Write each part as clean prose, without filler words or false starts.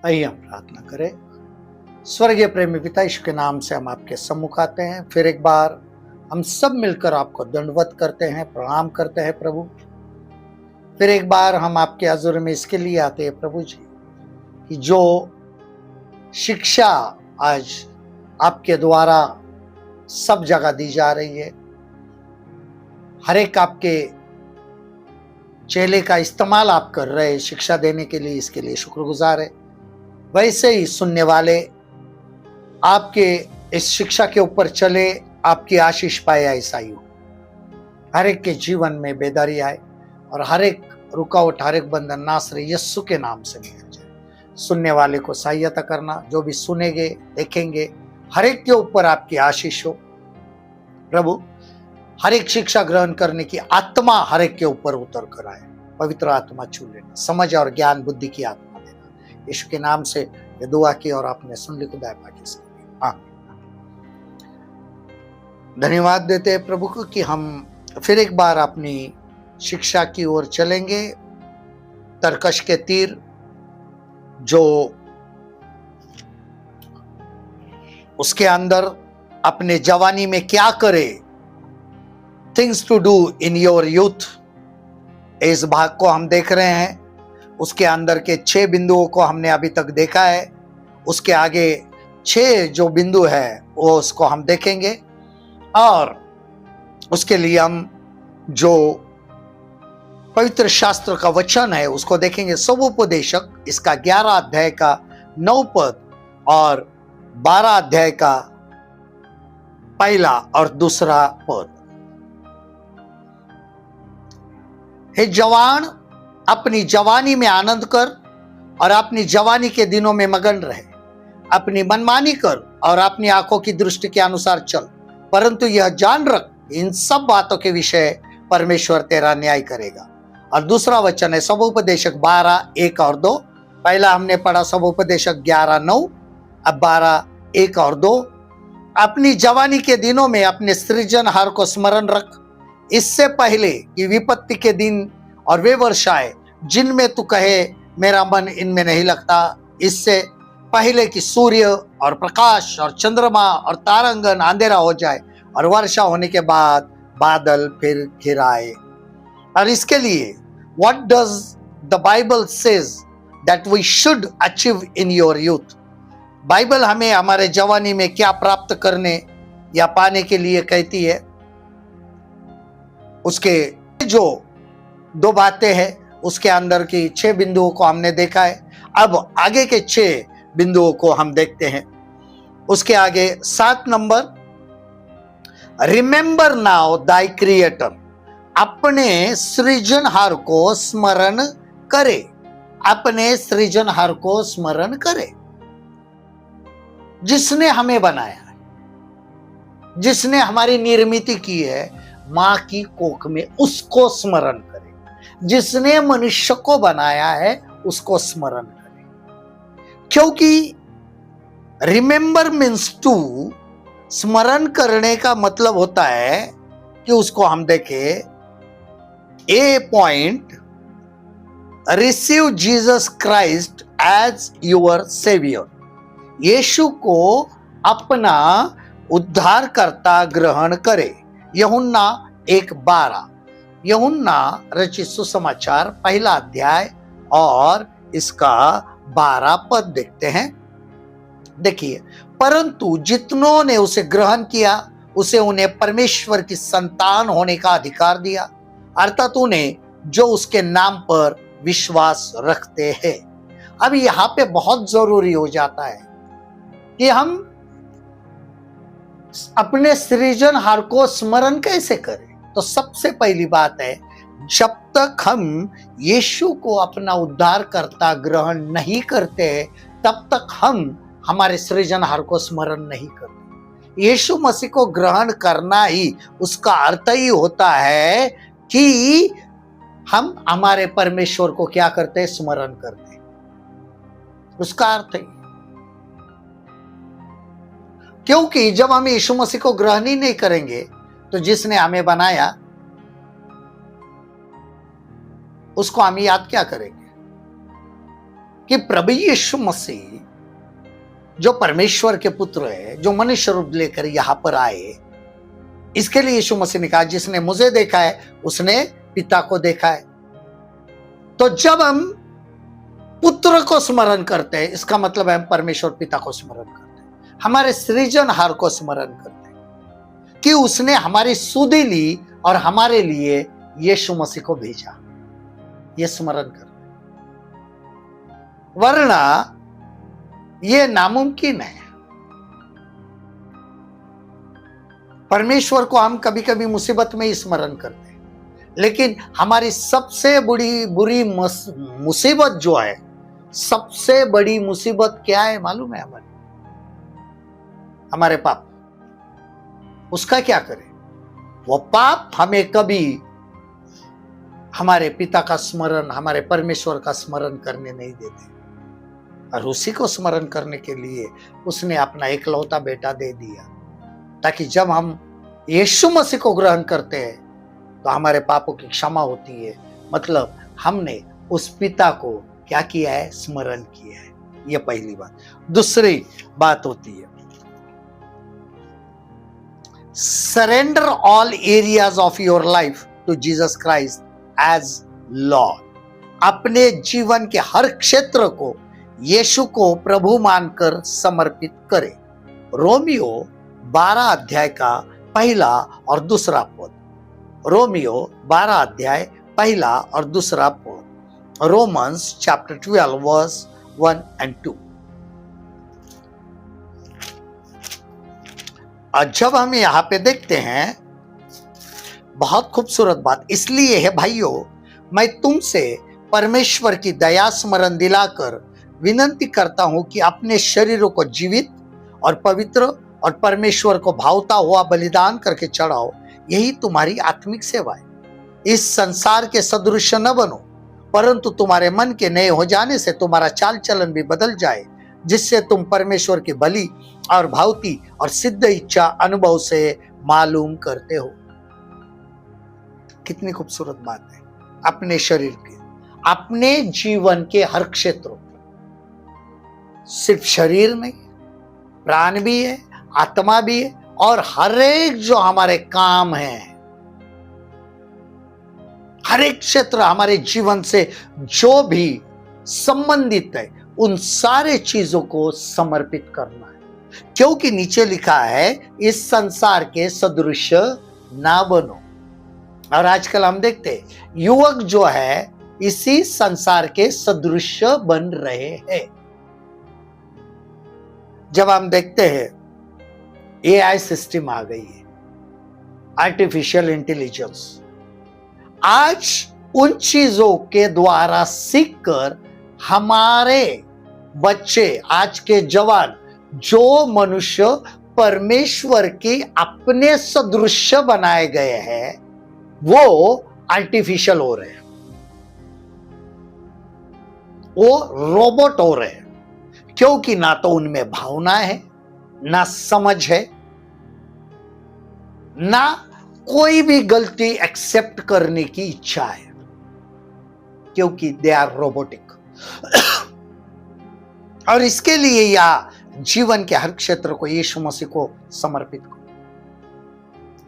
आइए हम प्रार्थना करें। स्वर्गीय प्रेमी पिता, यीशु के नाम से हम आपके सम्मुख आते हैं। फिर एक बार हम सब मिलकर आपको दंडवत करते हैं, प्रणाम करते हैं प्रभु। फिर एक बार हम आपके हज़ूर में इसके लिए आते हैं प्रभु जी कि जो शिक्षा आज आपके द्वारा सब जगह दी जा रही है, हर एक आपके चेले का इस्तेमाल आप कर रहे हैं शिक्षा देने के लिए, इसके लिए शुक्रगुजार है। वैसे ही सुनने वाले आपके इस शिक्षा के ऊपर चले, आपकी आशीष पाए, ऐसा ही हो। हर एक के जीवन में बेदारी आए और हर एक रुकावट, हर एक बंधन नासरे यस्सु के नाम से निकल जाए। सुनने वाले को सहायता करना, जो भी सुनेंगे देखेंगे, हर एक के ऊपर आपकी आशीष हो प्रभु। हर एक शिक्षा ग्रहण करने की आत्मा हर एक के ऊपर उतर कर आए। पवित्र आत्मा छू लेना, समझ और ज्ञान बुद्धि की आत्मा देना। यीशु के नाम से ये दुआ की और आपने सुन ली, खुदा पाक इसके लिए आमीन। धन्यवाद देते हैं प्रभु को कि हम फिर एक बार अपनी शिक्षा की ओर चलेंगे। तरकश के तीर जो उसके अंदर अपने जवानी में क्या करे, things to do in your youth, इस भाग को हम देख रहे हैं। उसके अंदर के 6 बिंदुओं को हमने अभी तक देखा है। उसके आगे 6 जो बिंदु है वो उसको हम देखेंगे और उसके लिए हम जो पवित्र शास्त्र का वचन है उसको देखेंगे। सबोपदेशक इसका 11 अध्याय का 9 पद और 12 अध्याय का 1 और 2 पद। हे जवान, अपनी जवानी में आनंद कर और अपनी जवानी के दिनों में मगन रहे। अपनी मनमानी कर और अपनी आंखों की दृष्टि के अनुसार चल, परंतु यह जान रख, इन सब बातों के विषय परमेश्वर तेरा न्याय करेगा। और दूसरा वचन है सबोपदेशक 12:1 और 2। पहला हमने पढ़ा सबोपदेशक 11:9, अब 12:1 और 2। अपनी जवानी के दिनों में अपने सृजनहार को स्मरण रख, इससे पहले कि विपत्ति के दिन और वे वर्ष आए जिनमें तू कहे मेरा मन इनमें नहीं लगता। इससे पहले कि सूर्य और प्रकाश और चंद्रमा और तारांगन अंधेरा हो जाए और वर्षा होने के बाद बादल फिर घिर आए। और इसके लिए what does the Bible says that we should achieve in your youth. Bible हमें हमारे जवानी में क्या प्राप्त करने या पाने के लिए कहती है। उसके जो 2 बातें हैं उसके अंदर की 6 बिंदुओं को हमने देखा है। अब आगे के 6 बिंदुओं को हम देखते हैं। उसके आगे 7 नंबर, रिमेंबर नाउ दाई क्रिएटर, अपने सृजनहार को स्मरण करे। अपने सृजनहार को स्मरण करे, जिसने हमें बनाया है, जिसने हमारी निर्मित की है मां की कोख में, उसको स्मरण करें। जिसने मनुष्य को बनाया है उसको स्मरण करें। क्योंकि रिमेंबर मीन्स टू, स्मरण करने का मतलब होता है कि उसको हम देखें। A point, receive Jesus Christ as your saviour. यीशु को अपना उद्धारकर्ता ग्रहण करे। यूहन्ना 1:12। यूहन्ना रचित सुसमाचार 1 अध्याय और इसका 12 पद देखते हैं। देखिए, परंतु जितनों ने उसे ग्रहण किया उसे उन्हें परमेश्वर की संतान होने का अधिकार दिया, अर्थात उन्हें जो उसके नाम पर विश्वास रखते हैं। अब यहां पे बहुत जरूरी हो जाता है कि हम अपने सृजनहार को स्मरण कैसे करें। तो सबसे पहली बात है, जब तक हम यीशु को अपना उद्धारकर्ता ग्रहण नहीं करते तब तक हम हमारे सृजनहार को स्मरण नहीं करते। यीशु मसीह को ग्रहण करना ही उसका अर्थ ही होता है कि हम हमारे परमेश्वर को क्या करते हैं, स्मरण करते हैं। उसका अर्थ है, क्योंकि जब हम यीशु मसीह को ग्रहण ही नहीं करेंगे तो जिसने हमें बनाया उसको हम याद क्या करेंगे। कि प्रभु यीशु मसीह जो परमेश्वर के पुत्र है, जो मनुष्य रूप लेकर यहां पर आए, इसके लिए यीशु मसीह ने कहा जिसने मुझे देखा है उसने पिता को देखा है। तो जब हम पुत्र को स्मरण करते हैं, इसका मतलब है हम परमेश्वर पिता को स्मरण करते हैं, हमारे सृजनहार को स्मरण करते हैं कि उसने हमारी सुधि ली और हमारे लिए यीशु मसीह को भेजा। यह स्मरण करते, वरना यह नामुमकिन है। परमेश्वर को हम कभी कभी मुसीबत में ही स्मरण करते हैं, लेकिन हमारी सबसे बुरी मुसीबत जो है, सबसे बड़ी मुसीबत क्या है मालूम है? हमारे पाप। उसका क्या करें? वो पाप हमें कभी हमारे पिता का स्मरण, हमारे परमेश्वर का स्मरण करने नहीं देते, और उसी को स्मरण करने के लिए उसने अपना इकलौता बेटा दे दिया, ताकि जब हम यीशु मसीह को ग्रहण करते हैं तो हमारे पापों की क्षमा होती है। मतलब हमने उस पिता को क्या किया है? स्मरण किया है। यह पहली बात। दूसरी बात होती है surrender all areas of your life to Jesus Christ as Lord. अपने जीवन के हर क्षेत्र को यीशु को प्रभु मानकर समर्पित करें। रोमियो 12 अध्याय का पहला और दूसरा पद। रोमियो 12 अध्याय पहला और दूसरा पद। Romans chapter 12 verse 1 and 2। और जब हम यहां पे देखते हैं, बहुत खूबसूरत बात इसलिए है भाइयों, मैं तुमसे परमेश्वर की दया स्मरण दिलाकर विनती करता हूं कि अपने शरीरों को जीवित और पवित्र और परमेश्वर को भावता हुआ बलिदान करके चढ़ाओ, यही तुम्हारी आत्मिक सेवा है। इस संसार के सदृश न बनो, परंतु तुम्हारे मन के नए हो जाने से तुम्हारा चाल चलन भी बदल जाए, जिससे तुम परमेश्वर की भली और भावती और सिद्ध इच्छा अनुभव से मालूम करते हो। कितनी खूबसूरत बात है। अपने शरीर के, अपने जीवन के हर क्षेत्रों, सिर्फ शरीर नहीं, प्राण भी है, आत्मा भी है, और हर एक जो हमारे काम है, हर एक क्षेत्र हमारे जीवन से जो भी संबंधित है, उन सारे चीजों को समर्पित करना है। क्योंकि नीचे लिखा है इस संसार के सदृश ना बनो। और आजकल हम देखते हैं युवक जो है इसी संसार के सदृश बन रहे हैं। जब हम देखते हैं एआई सिस्टम आ गई है, आर्टिफिशियल इंटेलिजेंस, आज उन चीजों के द्वारा सीखकर हमारे बच्चे, आज के जवान, जो मनुष्य परमेश्वर के अपने सदृश बनाए गए हैं, वो आर्टिफिशियल हो रहे हैं, वो रोबोट हो रहे हैं। क्योंकि ना तो उनमें भावना है, ना समझ है, ना कोई भी गलती एक्सेप्ट करने की इच्छा है, क्योंकि दे आर रोबोटिक। और इसके लिए या जीवन के हर क्षेत्र को यीशु मसीह को समर्पित करो,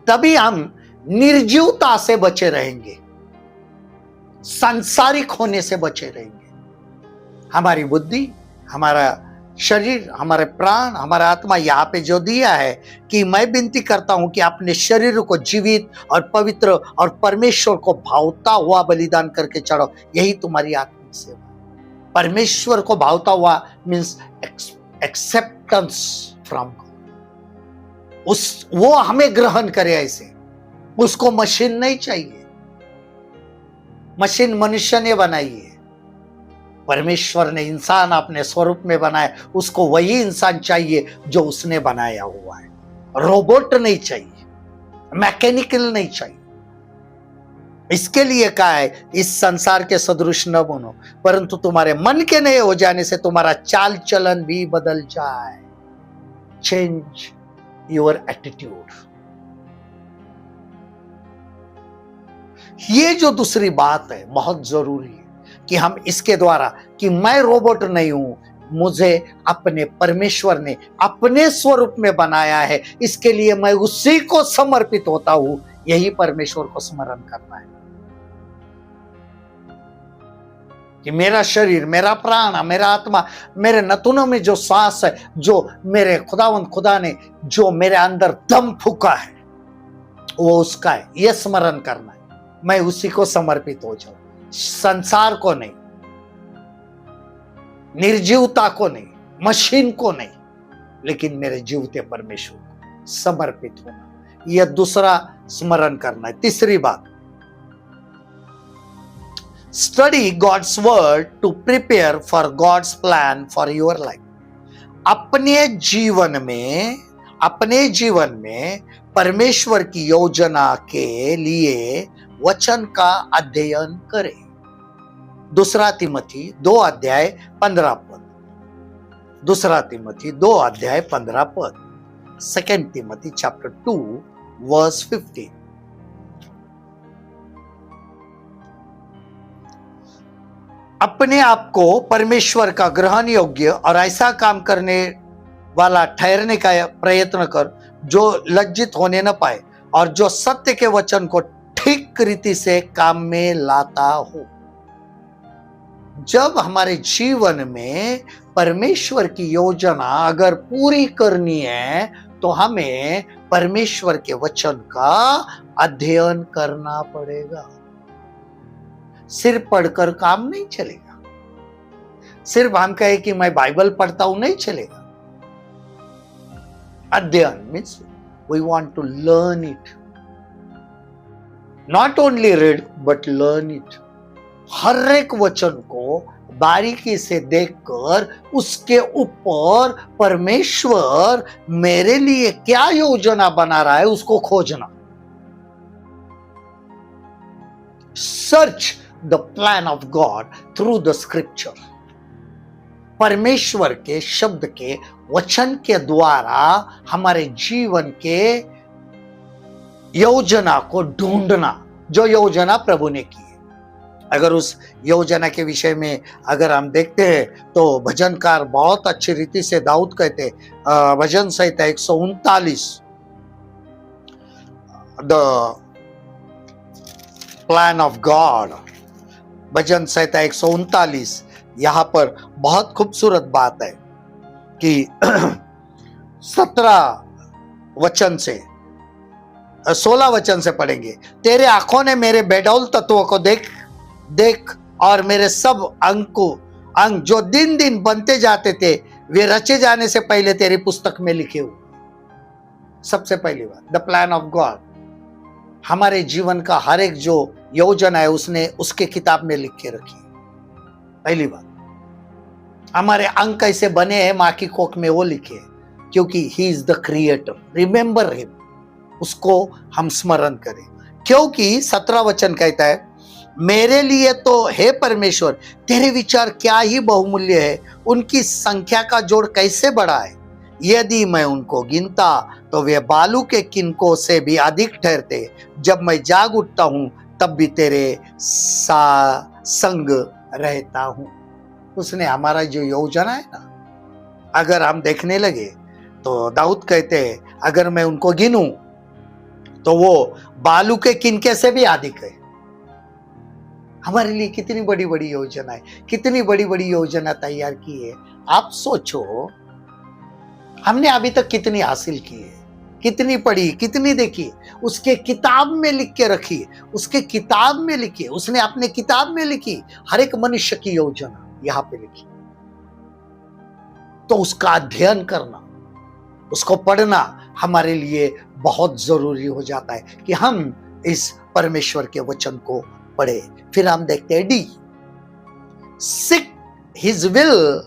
तभी हम निर्जीवता से बचे रहेंगे, सांसारिक होने से बचे रहेंगे। हमारी बुद्धि, हमारा शरीर, हमारे प्राण, हमारा आत्मा यहां पे जो दिया है कि मैं विनती करता हूं कि अपने शरीर को जीवित और पवित्र और परमेश्वर को भावता हुआ बलिदान करके चढ़ो, यही तुम्हारी आत्मिक सेवा। परमेश्वर को भावता हुआ मीन्स एक्सेप्टेंस फ्रॉम गॉड। वो हमें ग्रहण करे ऐसे। उसको मशीन नहीं चाहिए, मशीन मनुष्य ने बनाई है, परमेश्वर ने इंसान अपने स्वरूप में बनाया, उसको वही इंसान चाहिए जो उसने बनाया हुआ है। रोबोट नहीं चाहिए, मैकेनिकल नहीं चाहिए। इसके लिए कहा है इस संसार के सदृश न बनो, परंतु तुम्हारे मन के नए हो जाने से तुम्हारा चाल चलन भी बदल जाए। Change your attitude. ये जो दूसरी बात है बहुत जरूरी है, कि हम इसके द्वारा, कि मैं रोबोट नहीं हूं, मुझे अपने परमेश्वर ने अपने स्वरूप में बनाया है, इसके लिए मैं उसी को समर्पित होता हूं। यही परमेश्वर को स्मरण करना है कि मेरा शरीर, मेरा प्राण, मेरा आत्मा, मेरे नथुनों में जो सांस है, जो मेरे खुदावंद खुदा ने जो मेरे अंदर दम फूका है, वो उसका है। यह स्मरण करना है। मैं उसी को समर्पित हो जाऊं, संसार को नहीं, निर्जीवता को नहीं, मशीन को नहीं, लेकिन मेरे जीवते परमेश्वर को समर्पित होना। यह दूसरा स्मरण करना है। तीसरी बात, study God's word to prepare for God's plan for your life. अपने जीवन में परमेश्वर की योजना के लिए वचन का अध्ययन करें। दूसरा तिमोथी 2:15। दूसरा तिमोथी 2:15। Second Timothy chapter 2:15। अपने आप को परमेश्वर का ग्रहण योग्य और ऐसा काम करने वाला ठहरने का प्रयत्न कर जो लज्जित होने न पाए और जो सत्य के वचन को ठीक रीति से काम में लाता हो। जब हमारे जीवन में परमेश्वर की योजना अगर पूरी करनी है तो हमें परमेश्वर के वचन का अध्ययन करना पड़ेगा। सिर्फ पढ़कर काम नहीं चलेगा। सिर्फ हम कहे कि मैं बाइबल पढ़ता हूं, नहीं चलेगा। अध्ययन means we want to learn it, not only read but learn it. हर एक वचन को बारीकी से देखकर उसके ऊपर परमेश्वर मेरे लिए क्या योजना बना रहा है उसको खोजना। Search the plan of God through the scripture. परमेश्वर के शब्द के वचन के द्वारा हमारे जीवन के योजना को ढूंढना, जो योजना प्रभु ने की है। अगर उस योजना के विषय में अगर हम देखते हैं तो भजनकार बहुत अच्छी रीति से दाऊद कहते, भजन संहिता 139, द प्लान ऑफ गॉड, भजन संहिता 139। यहां पर बहुत खूबसूरत बात है कि 17 वचन से 16 वचन से पढ़ेंगे। तेरे आंखों ने मेरे बेडौल तत्वों को देख और मेरे सब अंग जो दिन दिन बनते जाते थे वे रचे जाने से पहले तेरी पुस्तक में लिखे हुए। सबसे पहली बात, द प्लान ऑफ गॉड। हमारे जीवन का हर एक जो योजना है उसने उसके किताब में लिख के रखी है। पहली बात, हमारे अंग कैसे बने हैं मां की कोख में वो लिखे हैं, क्योंकि he is the creator. Remember him, उसको हम स्मरण करें। क्योंकि 17 वचन कहता है, मेरे लिए तो हे परमेश्वर तेरे विचार क्या ही बहुमूल्य है, उनकी संख्या का जोड़ कैसे बड़ा है। यदि मैं उनको गिनता तो वे बालू के किनकों से भी अधिक ठहरते। जब मैं जाग उठता हूं तब भी तेरे संग रहता हूं। उसने हमारा जो योजना है ना, अगर हम देखने लगे तो दाऊद कहते हैं, अगर मैं उनको गिनूं तो वो बालू के किनके से भी अधिक है। हमारे लिए कितनी बड़ी बड़ी योजना है, कितनी बड़ी बड़ी योजना तैयार की है। आप सोचो, हमने अभी तक कितनी हासिल की है, कितनी पढ़ी, कितनी देखी, उसके किताब में लिख के रखी, उसके किताब में लिखी, उसने अपने किताब में लिखी। हर एक मनुष्य की योजना यहां पे लिखी। तो उसका अध्ययन करना, उसको पढ़ना हमारे लिए बहुत जरूरी हो जाता है कि हम इस परमेश्वर के वचन को पढ़े। फिर हम देखते हैं D, seek his will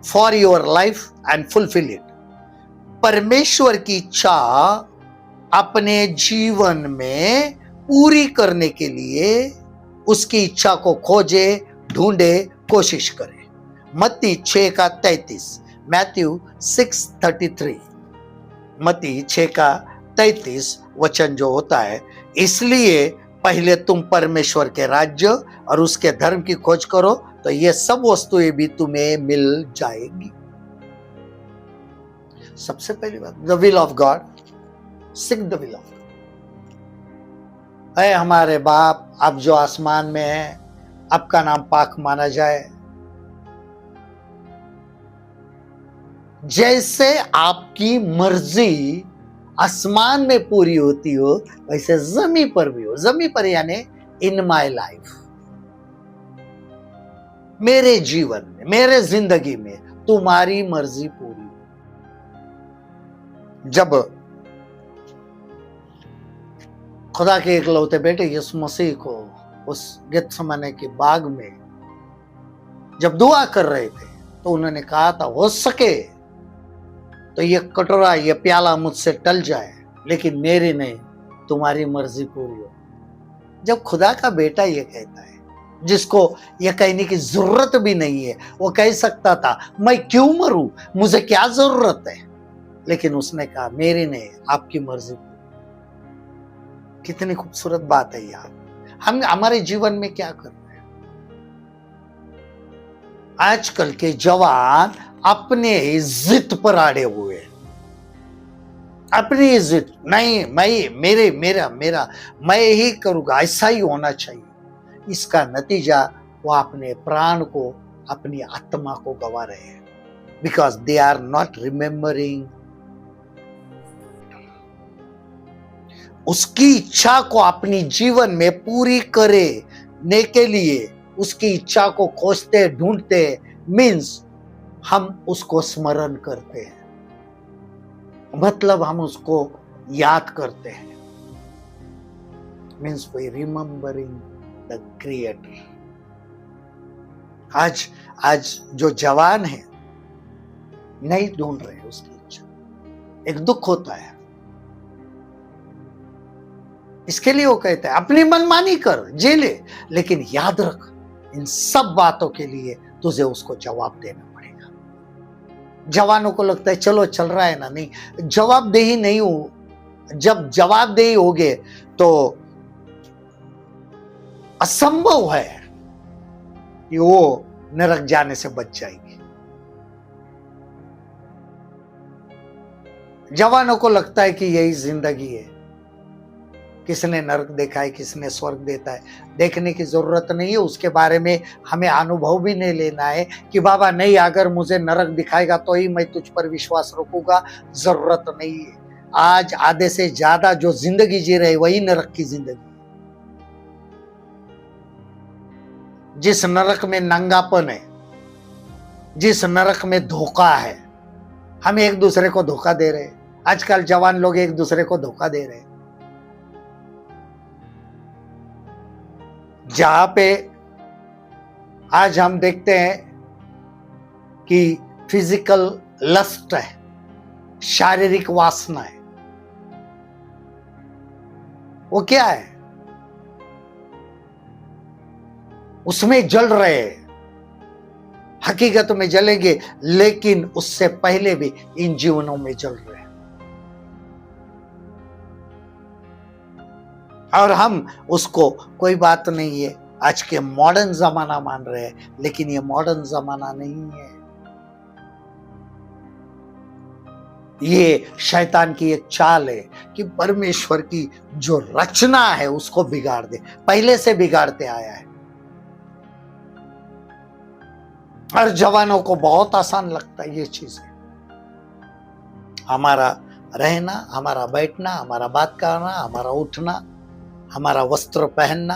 for your life and fulfil it. परमेश्वर की इच्छा अपने जीवन में पूरी करने के लिए उसकी इच्छा को खोजे, ढूंढे, कोशिश करे। मत्ती 6:33, मैथ्यू 6:33, मत्ती 6:33 वचन जो होता है, इसलिए पहले तुम परमेश्वर के राज्य और उसके धर्म की खोज करो तो ये सब वस्तुएं भी तुम्हें मिल जाएगी। सबसे पहली बात, the will of God, seek the will of God. ऐ हमारे बाप, आप जो आसमान में हैं, आपका नाम पाक माना जाए। जैसे आपकी मर्जी आसमान में पूरी होती हो वैसे जमीन पर भी हो। जमीन पर यानी इन माय लाइफ, मेरे जीवन में, मेरे जिंदगी में तुम्हारी मर्जी पूरी हो। जब खुदा के इकलौते बेटे यीशु मसीह को उस गेत्सेमने के बाग में जब दुआ कर रहे थे तो उन्होंने कहा था, हो सके तो ये कटोरा, ये प्याला मुझसे टल जाए, लेकिन मेरी नहीं, तुम्हारी मर्जी पूरी हो। जब खुदा का बेटा ये कहता है, जिसको ये कहने की जरूरत भी नहीं है, वो कह सकता था मैं क्यों मरूं, मुझे क्या जरूरत है, लेकिन उसने कहा मेरी नहीं, आपकी मर्जी पूरी। कितनी खूबसूरत बात है यार। हम हमारे जीवन में क्या कर रहे हैं? आजकल के जवान अपने जिद पर अड़े हुए, अपनी जिद, नहीं मेरा मैं ही करूंगा, ऐसा ही होना चाहिए। इसका नतीजा वो अपने प्राण को, अपनी आत्मा को गवा रहे हैं, because they are not remembering उसकी इच्छा को अपनी जीवन में पूरी करने के लिए उसकी इच्छा को खोजते ढूंढते, मीन्स हम उसको स्मरण करते हैं, मतलब हम उसको याद करते हैं, means we remembering the creator. आज जो जवान है नहीं ढूंढ रहे उसकी इच्छा, एक दुख होता है। इसके लिए वो कहते हैं अपनी मनमानी कर, जी ले, लेकिन याद रख इन सब बातों के लिए तुझे उसको जवाब देना पड़ेगा। जवानों को लगता है चलो चल रहा है ना, नहीं, जवाबदेही नहीं हो। जब जवाबदेही होगे तो असंभव है कि वो नरक जाने से बच जाएगी। जवानों को लगता है कि यही जिंदगी है, किसने नरक देखा है, किसने स्वर्ग देता है, देखने की जरूरत नहीं है। उसके बारे में हमें अनुभव भी नहीं लेना है कि बाबा नहीं, अगर मुझे नरक दिखाएगा तो ही मैं तुझ पर विश्वास रखूंगा, जरूरत नहीं है। आज आधे से ज्यादा जो जिंदगी जी रहे वही नरक की जिंदगी। जिस नरक में नंगापन है, जिस नरक में धोखा है, हम एक दूसरे को धोखा दे रहे हैं। आजकल जवान लोग एक दूसरे को धोखा दे रहे हैं। जहां पे आज हम देखते हैं कि फिजिकल लस्ट है, शारीरिक वासना है, वो क्या है? उसमें जल रहे हैं, हकीकत में जलेंगे, लेकिन उससे पहले भी इन जीवनों में जल रहे हैं। और हम उसको कोई बात नहीं है, आज के मॉडर्न जमाना मान रहे हैं, लेकिन ये मॉडर्न जमाना नहीं है। ये शैतान की एक चाल है कि परमेश्वर की जो रचना है उसको बिगाड़ दे, पहले से बिगाड़ते आया है। और जवानों को बहुत आसान लगता है ये चीजें। हमारा रहना, हमारा बैठना, हमारा बात करना, हमारा उठना, हमारा वस्त्र पहनना,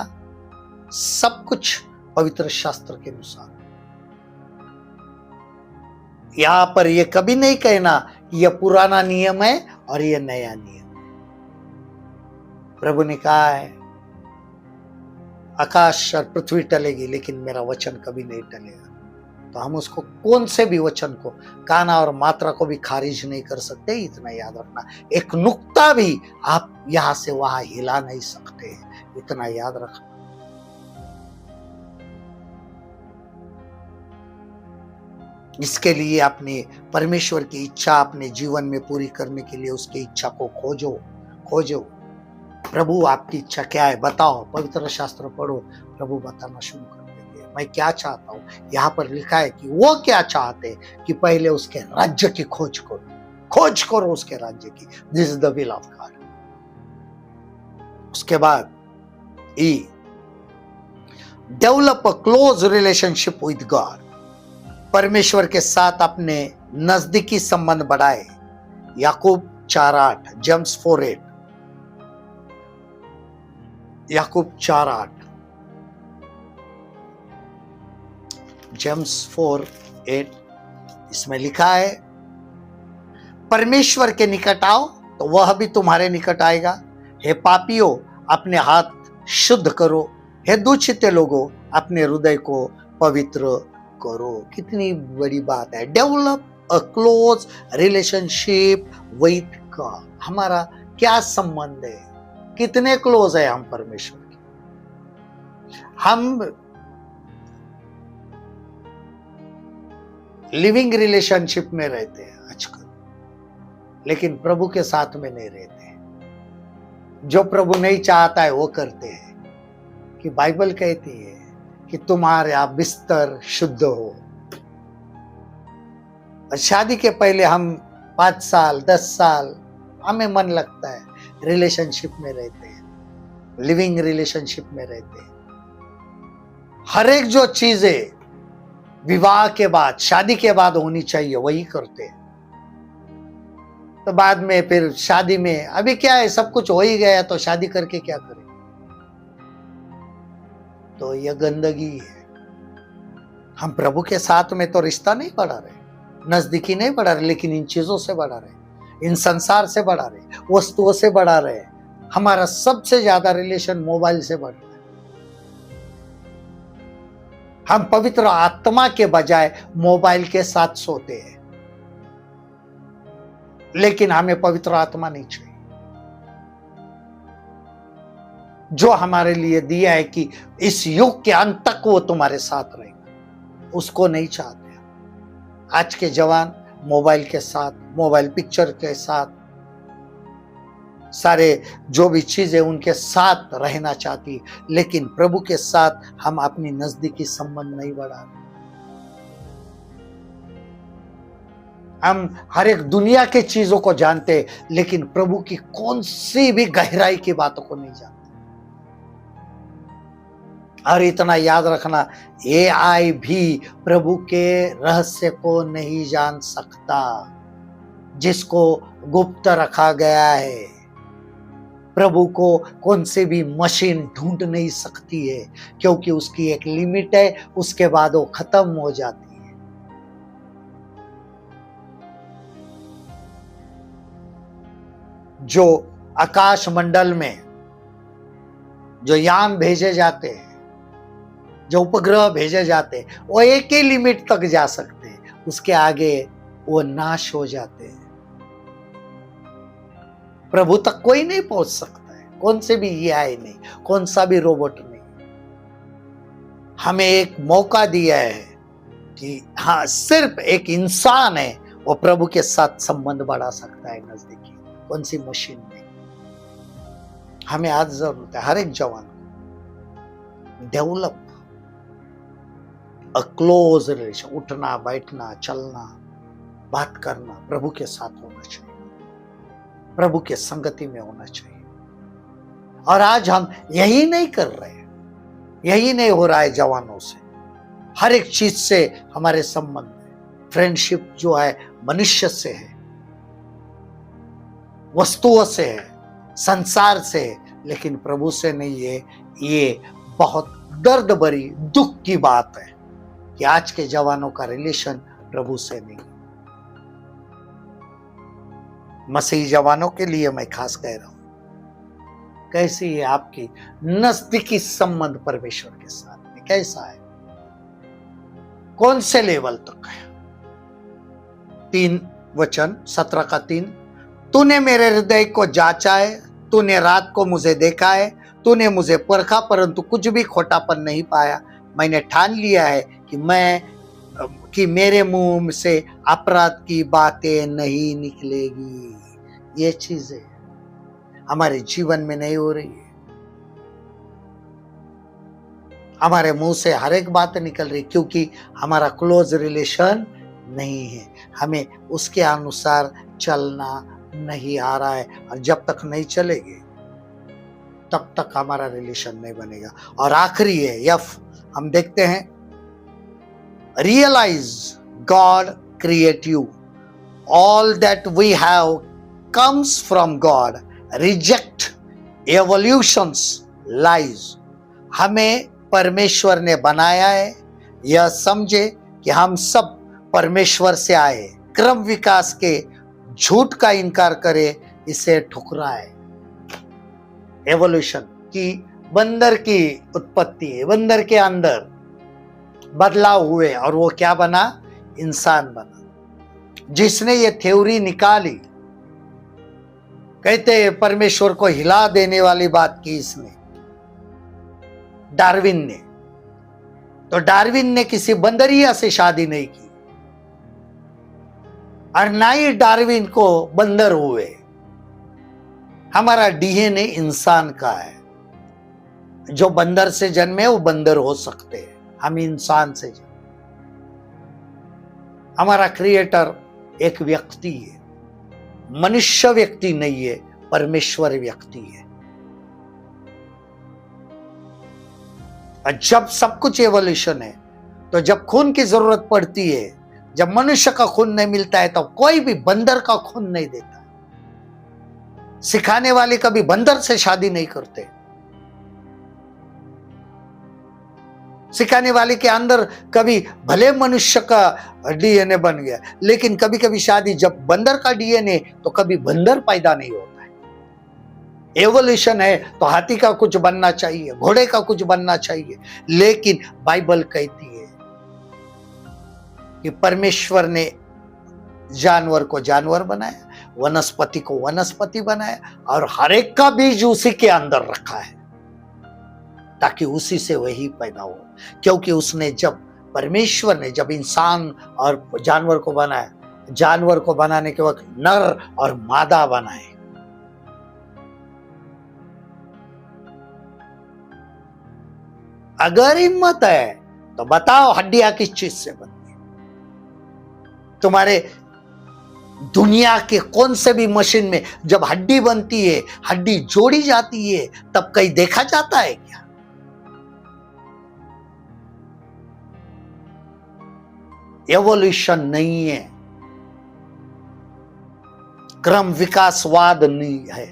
सब कुछ पवित्र शास्त्र के अनुसार। यहां पर यह कभी नहीं कहना कि यह पुराना नियम है और यह नया नियम। प्रभु ने कहा है आकाश और पृथ्वी टलेगी लेकिन मेरा वचन कभी नहीं टलेगा। तो हम उसको, कौन से भी वचन को, काना और मात्रा को भी खारिज नहीं कर सकते। इतना याद रखना, एक नुक्ता भी आप यहां से वहां हिला नहीं सकते, इतना याद रखना। इसके लिए अपने परमेश्वर की इच्छा अपने जीवन में पूरी करने के लिए उसकी इच्छा को खोजो। प्रभु आपकी इच्छा क्या है बताओ, पवित्र शास्त्र पढ़ो, प्रभु बताना शुरू कर देंगे मैं क्या चाहता हूँ। यहाँ पर लिखा है कि वो क्या चाहते हैं कि पहले उसके राज्य की खोज करो उसके राज्य की। This is the will of God. उसके बाद we develop a close relationship with God. परमेश्वर के साथ अपने नजदीकी संबंध बढ़ाए। याकूब 4:8, जेम्स 4:8, याकूब 4:8, जेम्स 4:8, इसमें लिखा है परमेश्वर के निकट आओ तो वह भी तुम्हारे निकट आएगा। हे पापियों अपने हाथ शुद्ध करो, हे दूषित लोगों अपने हृदय को पवित्र करो। कितनी बड़ी बात है। Develop a close relationship with God. हमारा क्या संबंध है, कितने क्लोज है हम परमेश्वर के। हम लिविंग रिलेशनशिप में रहते हैं आजकल, लेकिन प्रभु के साथ में नहीं रहते। जो प्रभु नहीं चाहता है वो करते हैं। कि बाइबल कहती है कि तुम्हारा बिस्तर शुद्ध हो। और शादी के पहले हम 5 साल 10 साल हमें मन लगता है, रिलेशनशिप में रहते हैं, लिविंग रिलेशनशिप में रहते हैं। हर एक जो चीजें विवाह के बाद, शादी के बाद होनी चाहिए वही करते हैं। तो बाद में फिर शादी में अभी क्या है, सब कुछ हो ही गया तो शादी करके क्या करें। तो यह गंदगी है। हम प्रभु के साथ में तो रिश्ता नहीं बढ़ा रहे, नजदीकी नहीं बढ़ा रहे, लेकिन इन चीजों से बढ़ा रहे, इन संसार से बढ़ा रहे, वस्तुओं से बढ़ा रहे। हमारा सबसे ज्यादा रिलेशन मोबाइल से बढ़ रहा है। हम पवित्र आत्मा के बजाय मोबाइल के साथ सोते हैं, लेकिन हमें पवित्र आत्मा नहीं चाहिए जो हमारे लिए दिया है कि इस युग के अंत तक वो तुम्हारे साथ रहेगा। उसको नहीं चाहते। आज के जवान मोबाइल के साथ, मोबाइल पिक्चर के साथ, सारे जो भी चीजें उनके साथ रहना चाहती, लेकिन प्रभु के साथ हम अपनी नजदीकी संबंध नहीं बढ़ा रहे। हम हर एक दुनिया के चीजों को जानते, लेकिन प्रभु की कौन सी भी गहराई की बातों को नहीं जानते। और इतना याद रखना, एआई भी प्रभु के रहस्य को नहीं जान सकता, जिसको गुप्त रखा गया है। प्रभु को कौन से भी मशीन ढूंढ नहीं सकती है, क्योंकि उसकी एक लिमिट है, उसके बाद वो खत्म हो जाती है। जो आकाश मंडल में जो यान भेजे जाते हैं, जो उपग्रह भेजे जाते हैं, वो एक ही लिमिट तक जा सकते हैं, उसके आगे वो नाश हो जाते हैं। प्रभु तक कोई नहीं पहुंच सकता है, कौन से भी एआई नहीं, कौन सा भी रोबोट नहीं। हमें एक मौका दिया है कि हाँ, सिर्फ एक इंसान है वो प्रभु के साथ संबंध बढ़ा सकता है नजदीकी, कौन सी मशीन नहीं। हमें आज जरूरत है हर एक जवान को डेवलप अ क्लोज रिलेशन। उठना, बैठना, चलना, बात करना प्रभु के साथ होना चाहिए, प्रभु के संगति में होना चाहिए। और आज हम यही नहीं कर रहे, यही नहीं हो रहा है जवानों से। हर एक चीज से हमारे संबंध है। फ्रेंडशिप जो है मनुष्य से है, वस्तुओं से है, संसार से है, लेकिन प्रभु से नहीं है। ये बहुत दर्द भरी दुख की बात है कि आज के जवानों का रिलेशन प्रभु से नहीं। मसीही जवानों के लिए मैं खास कह रहा हूं, कैसी है आपकी नजदीकी संबंध परमेश्वर के साथ में, कैसा है, कौन से लेवल तक है। 3 वचन 17 का 3, तूने मेरे हृदय को जांचा है, तूने रात को मुझे देखा है, तूने मुझे परखा परंतु कुछ भी खोटापन नहीं पाया। मैंने ठान लिया है कि मेरे मुंह से अपराध की बातें नहीं निकलेगी। ये चीजें हमारे जीवन में नहीं हो रही है। हमारे मुंह से हर एक बात निकल रही क्योंकि हमारा क्लोज रिलेशन नहीं है, हमें उसके अनुसार चलना नहीं आ रहा है, और जब तक नहीं चलेंगे तब तक हमारा रिलेशन नहीं बनेगा। और आखिरी है यफ, हम देखते हैं, realise God create you, all that we have comes from God, reject evolutions lies. हमें परमेश्वर ने बनाया है, यह समझे कि हम सब परमेश्वर से आए। क्रम विकास के झूठ का इनकार करे, इसे ठुकराए। एवोल्यूशन की बंदर की उत्पत्ति है, बंदर के अंदर बदलाव हुए और वो क्या बना, इंसान बना। जिसने ये थ्योरी निकाली, कहते हैं परमेश्वर को हिला देने वाली बात की इसने, डार्विन ने। तो डार्विन ने किसी बंदरिया से शादी नहीं की, और ना ही डार्विन को बंदर हुए। हमारा डीएनए इंसान का है, जो बंदर से जन्मे वो बंदर हो सकते हैं, हम इंसान से जन्मे। हमारा क्रिएटर एक व्यक्ति है, मनुष्य व्यक्ति नहीं है, परमेश्वर व्यक्ति है। और जब सब कुछ एवोल्यूशन है, तो जब खून की जरूरत पड़ती है, जब मनुष्य का खून नहीं मिलता है, तो कोई भी बंदर का खून नहीं देता। सिखाने वाले कभी बंदर से शादी नहीं करते। सिखाने वाले के अंदर कभी भले मनुष्य का डीएनए बन गया, लेकिन कभी कभी शादी जब बंदर का डीएनए, तो कभी बंदर पैदा नहीं होता है। एवोल्यूशन है तो हाथी का कुछ बनना चाहिए, घोड़े का कुछ बनना चाहिए, लेकिन बाइबल कहती है कि परमेश्वर ने जानवर को जानवर बनाया, वनस्पति को वनस्पति बनाया, और हर एक का बीज उसी के अंदर रखा है, ताकि उसी से वही पैदा हो। क्योंकि उसने जब परमेश्वर ने जब इंसान और जानवर को बनाया, जानवर को बनाने के वक्त नर और मादा बनाए। अगर हिम्मत है तो बताओ हड्डियां किस चीज से बनती है? तुम्हारे दुनिया के कौन से भी मशीन में जब हड्डी बनती है, हड्डी जोड़ी जाती है, तब कहीं देखा जाता है क्या? एवोल्यूशन नहीं है, क्रम विकासवाद नहीं है,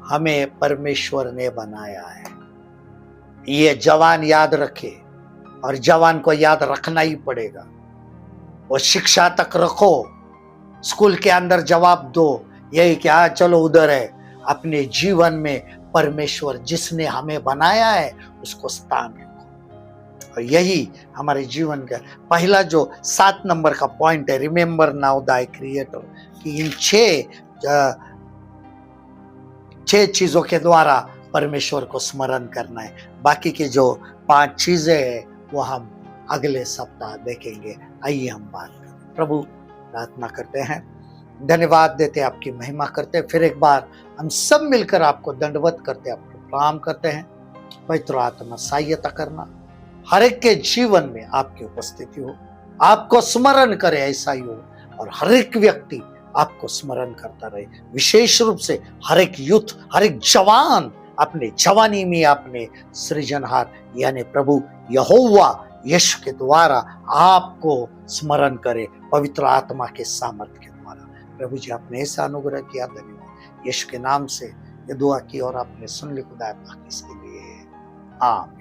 हमें परमेश्वर ने बनाया है। ये जवान याद रखे, और जवान को याद रखना ही पड़ेगा। वो शिक्षा तक रखो, स्कूल के अंदर जवाब दो, यही क्या चलो उधर है। अपने जीवन में परमेश्वर जिसने हमें बनाया है उसको स्थान रखो। और यही हमारे जीवन का पहला जो 7 नंबर का पॉइंट है, रिमेंबर नाउ दाई क्रिएटर, कि इन 6 चीजों के द्वारा परमेश्वर को स्मरण करना है। बाकी की जो 5 चीजें हैं वो हम अगले सप्ताह देखेंगे। आइए हम बात करें। प्रभु, प्रार्थना करते हैं, धन्यवाद देते, आपकी महिमा करते हैं। फिर एक बार हम सब मिलकर आपको दंडवत करते, आपको प्रणाम करते हैं। पवित्र आत्मा सहायता करना, हर एक के जीवन में आपकी उपस्थिति हो, आपको स्मरण करे, ऐसा ही हो, और हर एक व्यक्ति आपको स्मरण करता रहे। विशेष रूप से हर एक यूथ, हर एक जवान अपने जवानी में अपने सृजनहार यानी प्रभु यहोवा यीशु के द्वारा आपको स्मरण करे, पवित्र आत्मा के सामर्थ्य के द्वारा। प्रभु जी, आपने ऐसा अनुग्रह किया, धन्यवाद। यीशु के नाम से ये दुआ की और आपने सुन ली। खुदा पाक इसके लिए आमीन।